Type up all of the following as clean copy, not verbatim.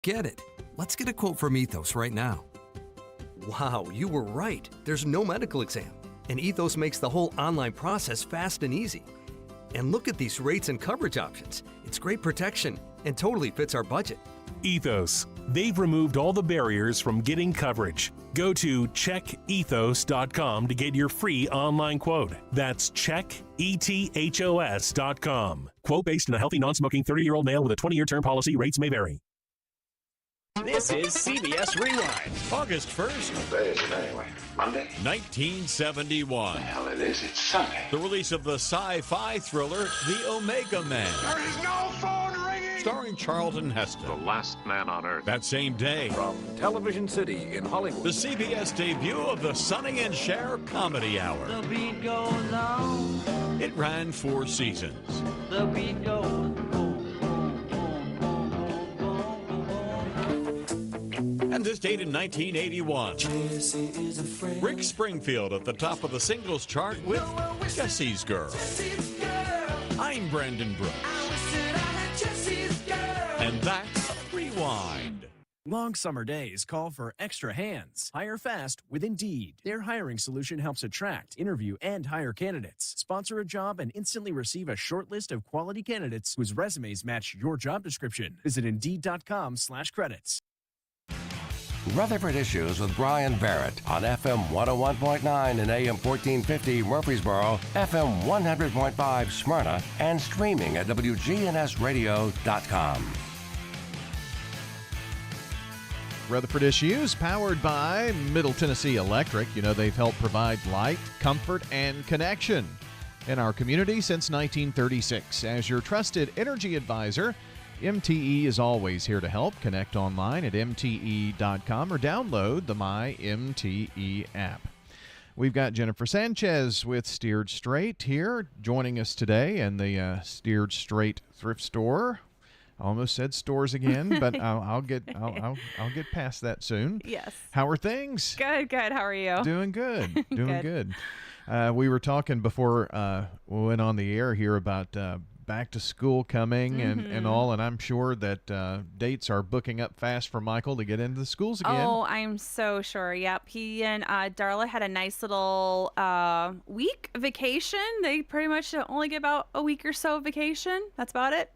Get it. Let's get a quote from Ethos right now. Wow, you were right. There's no medical exam. And Ethos makes the whole online process fast and easy. And look at these rates and coverage options. It's great protection and totally fits our budget. Ethos. They've removed all the barriers from getting coverage. Go to checkethos.com to get your free online quote. That's checkethos.com. Quote based on a healthy, non-smoking 30-year-old male with a 20-year term policy. Rates may vary. This is CBS Rewind. August 1st, What day is it anyway? Monday? 1971. The hell it is, it's Sunday. The release of the sci-fi thriller, The Omega Man. There is no phone ringing! Starring Charlton Heston. The last man on earth. That same day, From Television City in Hollywood. the CBS debut of the Sonny and Cher Comedy Hour. The beat goes on, It ran 4 seasons. the beat goes boom, boom, boom, boom, boom, boom, boom. And this date in 1981. Rick Springfield at the top of the singles chart with Jesse's Girl. I'm Brandon Brooks. And that's Rewind. Long summer days call for extra hands. Hire fast with Indeed. Their hiring solution helps attract, interview, and hire candidates. Sponsor a job and instantly receive a short list of quality candidates whose resumes match your job description. Visit Indeed.com/credits. Rutherford Issues with Brian Barrett on FM 101.9 and AM 1450 Murfreesboro, FM 100.5 Smyrna, and streaming at WGNSradio.com. Rutherford Issues, powered by Middle Tennessee Electric. You know, they've helped provide light, comfort, and connection in our community since 1936. As your trusted energy advisor, MTE is always here to help. Connect online at MTE.com or download the My MTE app. We've got Jennifer Sanchez with Steered Straight here, joining us today in the Steered Straight thrift store. I almost said stores again, but I'll get past that soon. Yes. How are things? Good. How are you? Doing good. Doing good. We were talking before we went on the air here about back to school coming and all, and I'm sure that dates are booking up fast for Michael to get into the schools again. Oh, I'm so sure. Yep. He and Darla had a nice little week vacation. They pretty much only get about a week or so vacation. That's about it.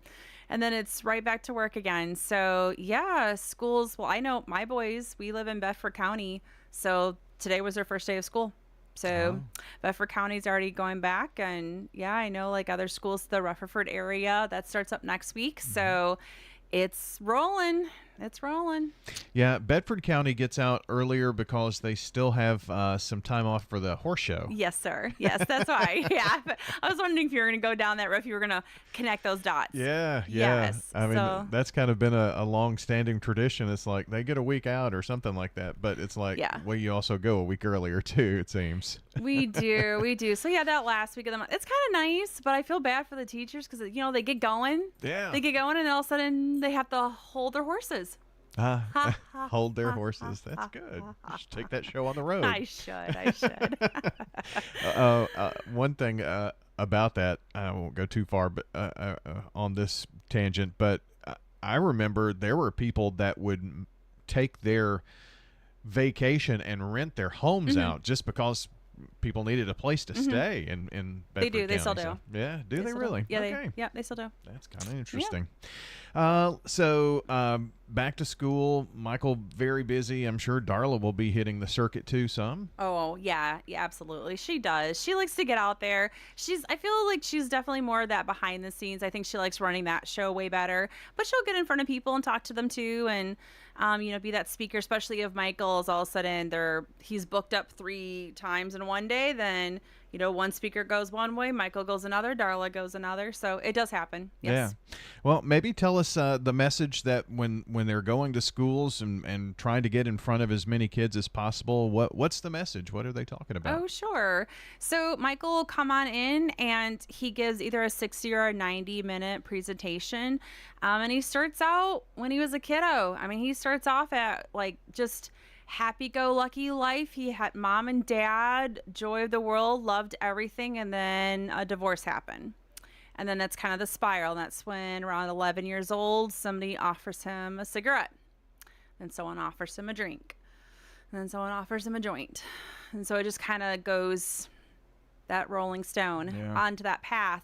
And then it's right back to work again. So, yeah, schools. Well, I know my boys, we live in Bedford County. So today was their first day of school. So Bedford County's already going back. And, yeah, I know like other schools, the Rutherford area, that starts up next week. So it's rolling. It's rolling. Yeah, Bedford County gets out earlier because they still have some time off for the horse show. Yes, sir. Yes, that's why. Yeah. I was wondering if you were going to go down that road, if you were going to connect those dots. Yeah. Yes. I mean, that's kind of been a long-standing tradition. It's like they get a week out or something like that, but it's like, well, you also go a week earlier too, it seems. We do. So, yeah, that last week of the month, it's kind of nice, but I feel bad for the teachers because, you know, they get going. Yeah. They get going, and then all of a sudden they have to hold their horses. Hold their horses. That's good. You should take that show on the road. I should. One thing about that, I won't go too far, but on this tangent, but I remember there were people that would take their vacation and rent their homes out just because people needed a place to stay in Bedford They do. County. They still do. So, yeah. Do they really? Yeah, okay. they still do. That's kind of interesting. So back to school. Michael, very busy. I'm sure Darla will be hitting the circuit too some. Oh, yeah, absolutely. She does. She likes to get out there. I feel like she's definitely more of that behind the scenes. I think she likes running that show way better. But she'll get in front of people and talk to them too, and be that speaker, especially if Michael is all of a sudden he's booked up 3 times in one day, then one speaker goes one way, Michael goes another, Darla goes another. So it does happen. Yes. Yeah. Well, maybe tell us the message that when they're going to schools and trying to get in front of as many kids as possible, what's the message? What are they talking about? Oh, sure. So Michael will come on in and he gives either a 60 or a 90-minute presentation. And he starts out when he was a kiddo. I mean, he starts off at just happy-go-lucky life. He had mom and dad, joy of the world, loved everything, and then a divorce happened. And then that's kind of the spiral. And that's when around 11 years old, somebody offers him a cigarette. and someone offers him a drink, and then someone offers him a joint. And so it just kind of goes that rolling stone onto that path.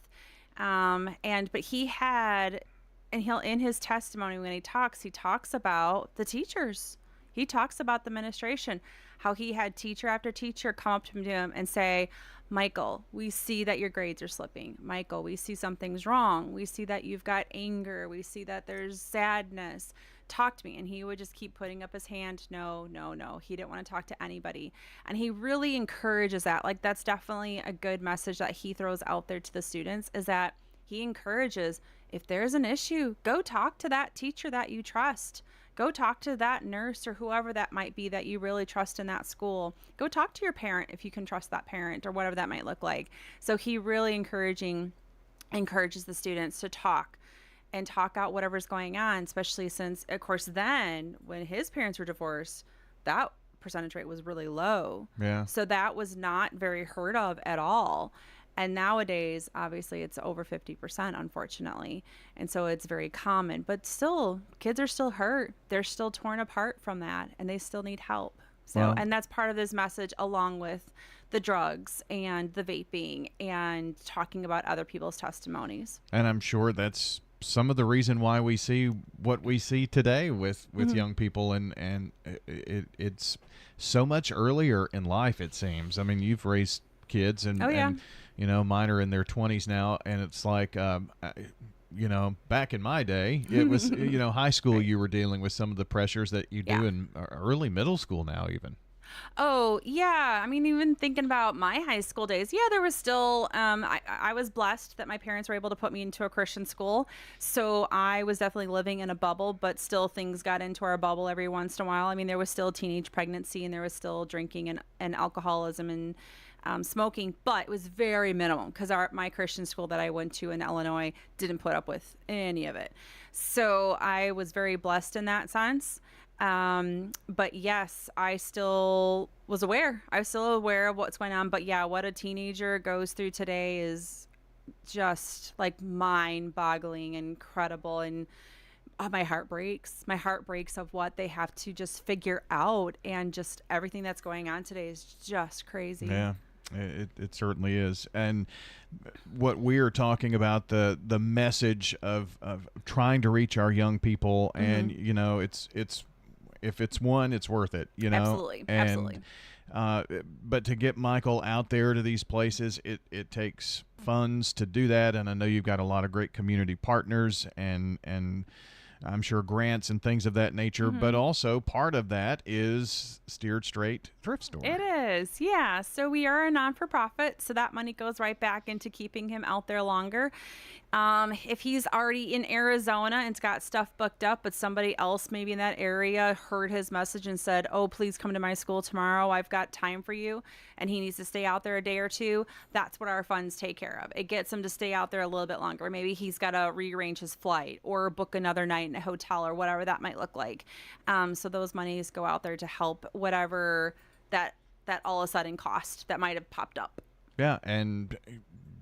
But he had, and he'll, in his testimony when he talks about the teachers. He talks about the administration, how he had teacher after teacher come up to him and say, Michael, we see that your grades are slipping. Michael, we see something's wrong. We see that you've got anger. We see that there's sadness. Talk to me. And he would just keep putting up his hand. No. He didn't want to talk to anybody. And he really encourages that. Like, that's definitely a good message that he throws out there to the students, is that he encourages, if there's an issue, go talk to that teacher that you trust. Go talk to that nurse or whoever that might be that you really trust in that school. Go talk to your parent if you can trust that parent, or whatever that might look like. So he really encourages the students to talk out whatever's going on, especially since, of course, then when his parents were divorced, that percentage rate was really low. Yeah. So that was not very heard of at all. And nowadays, obviously, it's over 50%, unfortunately. And so it's very common. But still, kids are still hurt. They're still torn apart from that, and they still need help. So, and that's part of this message, along with the drugs and the vaping and talking about other people's testimonies. And I'm sure that's some of the reason why we see what we see today with young people, and it's so much earlier in life, it seems. I mean, you've raised kids, and you know, mine are in their 20s now, and it's like, you know, back in my day, it was, you know, high school, you were dealing with some of the pressures that you do in early middle school now even. Oh, yeah. I mean, even thinking about my high school days, there was still, I was blessed that my parents were able to put me into a Christian school. So I was definitely living in a bubble, but still things got into our bubble every once in a while. I mean, there was still teenage pregnancy, and there was still drinking and alcoholism and smoking, but it was very minimal, because my Christian school that I went to in Illinois didn't put up with any of it. So I was very blessed in that sense. But yes, I still was aware. I was still aware of what's going on. But yeah, what a teenager goes through today is just like mind-boggling, incredible, and my heart breaks. My heart breaks of what they have to just figure out, and just everything that's going on today is just crazy. Yeah. It certainly is. And what we are talking about, the message of trying to reach our young people, and you know, it's if it's one, it's worth it, you know. Absolutely. But to get Michael out there to these places, it takes funds to do that, and I know you've got a lot of great community partners, and I'm sure grants and things of that nature, but also part of that is Steered Straight Thrift Store. It is, yeah. So we are a non-for-profit, so that money goes right back into keeping him out there longer. If he's already in Arizona and's got stuff booked up, but somebody else maybe in that area heard his message and said, oh, please come to my school tomorrow, I've got time for you, and he needs to stay out there a day or two, that's what our funds take care of. It gets him to stay out there a little bit longer. Maybe he's got to rearrange his flight or book another night in a hotel or whatever that might look like. So those monies go out there to help whatever that all of a sudden cost that might have popped up. Yeah, and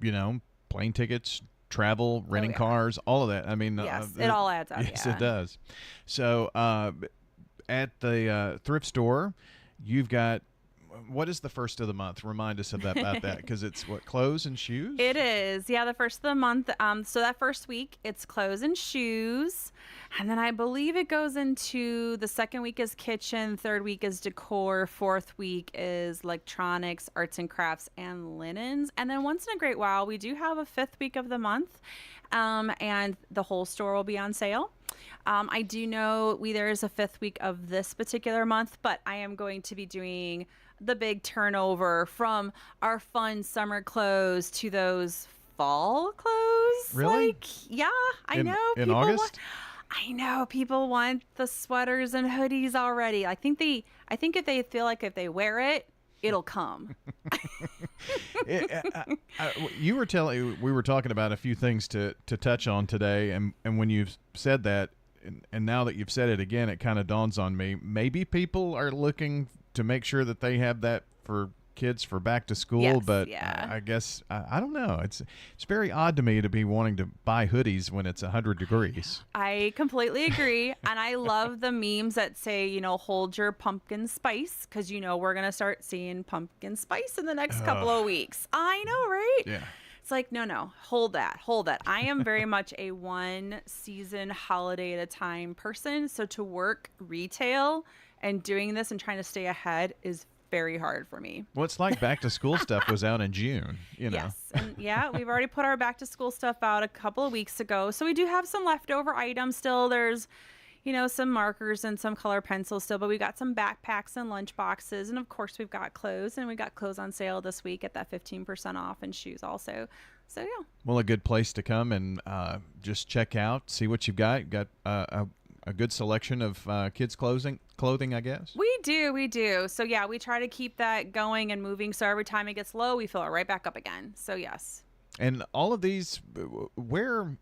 you know, plane tickets, travel, renting cars, all of that. I mean, yes, it all adds up. Yes, it does. So at the thrift store, you've got, what is the first of the month? Remind us about that, because it's what, clothes and shoes? It is, yeah, the first of the month. So that first week, it's clothes and shoes. And then I believe it goes into the second week is kitchen, third week is decor, fourth week is electronics, arts and crafts, and linens. And then once in a great while, we do have a fifth week of the month, and the whole store will be on sale. I do know there is a fifth week of this particular month, but I am going to be doing the big turnover from our fun summer clothes to those fall clothes. Really? I know. In August? I know people want the sweaters and hoodies already. I think if they feel like if they wear it, it'll come. We were talking about a few things to touch on today, and when you've said that, and now that you've said it again, it kind of dawns on me. Maybe people are looking to make sure that they have that for kids for back to school, Yes, but yeah. I guess I don't know. It's very odd to me to be wanting to buy hoodies when it's 100 degrees. I completely agree. And I love the memes that say, hold your pumpkin spice, because, we're going to start seeing pumpkin spice in the next couple of weeks. I know, right? Yeah. It's like, no, hold that. I am very much a one season holiday at a time person. So to work retail and doing this and trying to stay ahead is very hard for me. Well, it's like back to school stuff was out in June, Yes. And we've already put our back to school stuff out a couple of weeks ago. So we do have some leftover items still. There's, some markers and some color pencils still, but we got some backpacks and lunch boxes. And of course we've got clothes, and we got clothes on sale this week at that 15% off, and shoes also. So yeah. Well, a good place to come and just check out, see what you've got. You've got a good selection of kids' clothing, I guess. We do. So yeah, we try to keep that going and moving. So every time it gets low, we fill it right back up again. So yes. And all of these, where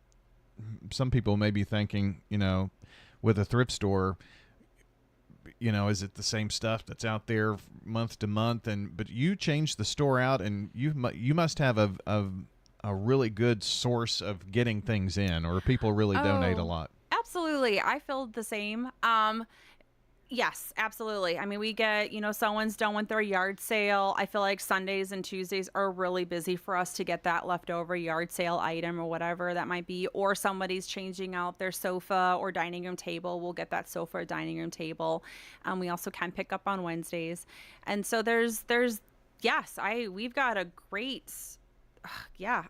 some people may be thinking, with a thrift store, is it the same stuff that's out there month to month? But you change the store out, and you must have a really good source of getting things in, or people really donate a lot. Absolutely. I feel the same. Yes, absolutely. I mean, we get, someone's done with their yard sale. I feel like Sundays and Tuesdays are really busy for us to get that leftover yard sale item or whatever that might be, or somebody's changing out their sofa or dining room table. We'll get that sofa or dining room table. We also can pick up on Wednesdays. And so we've got a great,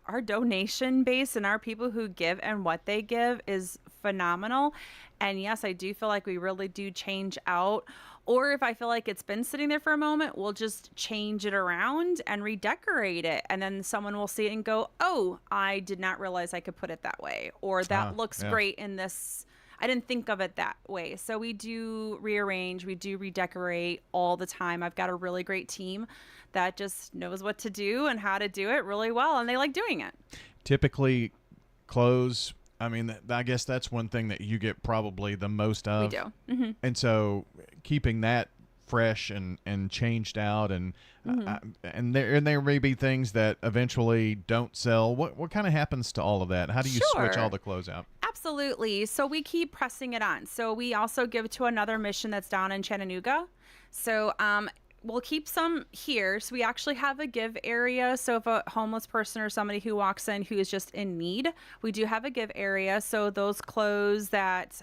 our donation base and our people who give and what they give is phenomenal. And yes, I do feel like we really do change out. Or if I feel like it's been sitting there for a moment, we'll just change it around and redecorate it. And then someone will see it and go, oh, I did not realize I could put it that way. Or that looks great in this. I didn't think of it that way. So we do rearrange, we do redecorate all the time. I've got a really great team that just knows what to do and how to do it really well. And they like doing it. Typically, clothes, I mean, I guess that's one thing that you get probably the most of. We do. Mm-hmm. And so keeping that fresh and changed out, and there may be things that eventually don't sell. What kind of happens to all of that? How do you switch all the clothes out? Absolutely. So we keep pressing it on. So we also give to another mission that's down in Chattanooga. So we'll keep some here. So we actually have a give area. So if a homeless person or somebody who walks in who is just in need, we do have a give area. So those clothes that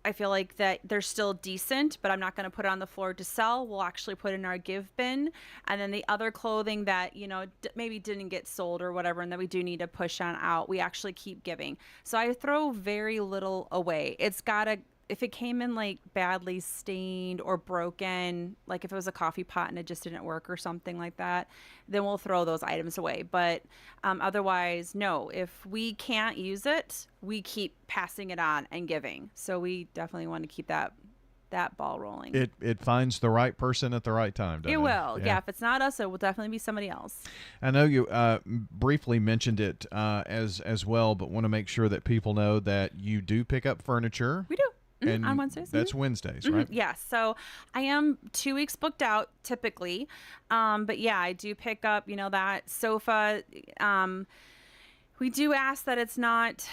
I feel like that they're still decent, but I'm not going to put it on the floor to sell. We'll actually put in our give bin. And then the other clothing that, maybe didn't get sold or whatever, and that we do need to push on out, we actually keep giving. So I throw very little away. If it came in like badly stained or broken, like if it was a coffee pot and it just didn't work or something like that, then we'll throw those items away. But otherwise, no, if we can't use it, we keep passing it on and giving. So we definitely want to keep that ball rolling. It finds the right person at the right time, doesn't it? It will. Yeah, if it's not us, it will definitely be somebody else. I know you briefly mentioned it as well, but want to make sure that people know that you do pick up furniture. We do. And on Wednesdays. That's Wednesdays, right? Yes. So I am 2 weeks booked out typically. But yeah, I do pick up, that sofa. We do ask that it's not,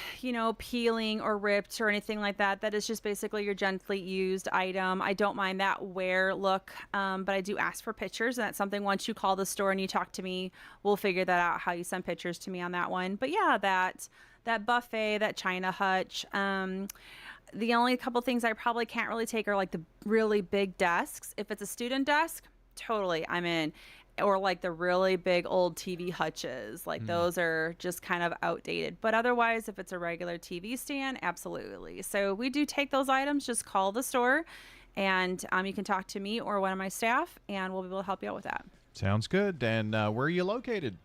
peeling or ripped or anything like that. That is just basically your gently used item. I don't mind that wear look, but I do ask for pictures. And that's something once you call the store and you talk to me, we'll figure that out, how you send pictures to me on that one. But yeah, that buffet, that China hutch, the only couple things I probably can't really take are like the really big desks. If it's a student desk, totally, I'm in. Or like the really big old TV hutches, like those are just kind of outdated. But otherwise, if it's a regular TV stand, absolutely. So we do take those items, just call the store, and you can talk to me or one of my staff, and we'll be able to help you out with that. Sounds good. And where are you located?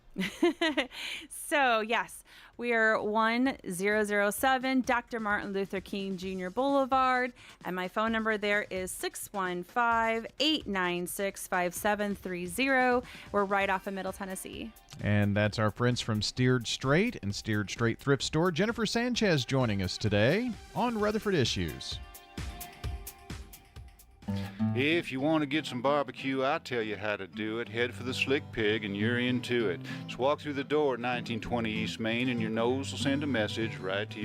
So, yes, we are 1007 Dr. Martin Luther King Jr. Boulevard, and my phone number there is 615-896-5730. We're right off of Middle Tennessee. And that's our friends from Steered Straight and Steered Straight Thrift Store. Jennifer Sanchez joining us today on Rutherford Issues. If you want to get some barbecue, I'll tell you how to do it. Head for the Slick Pig and you're into it. Just walk through the door at 1920 East Main and your nose will send a message right to your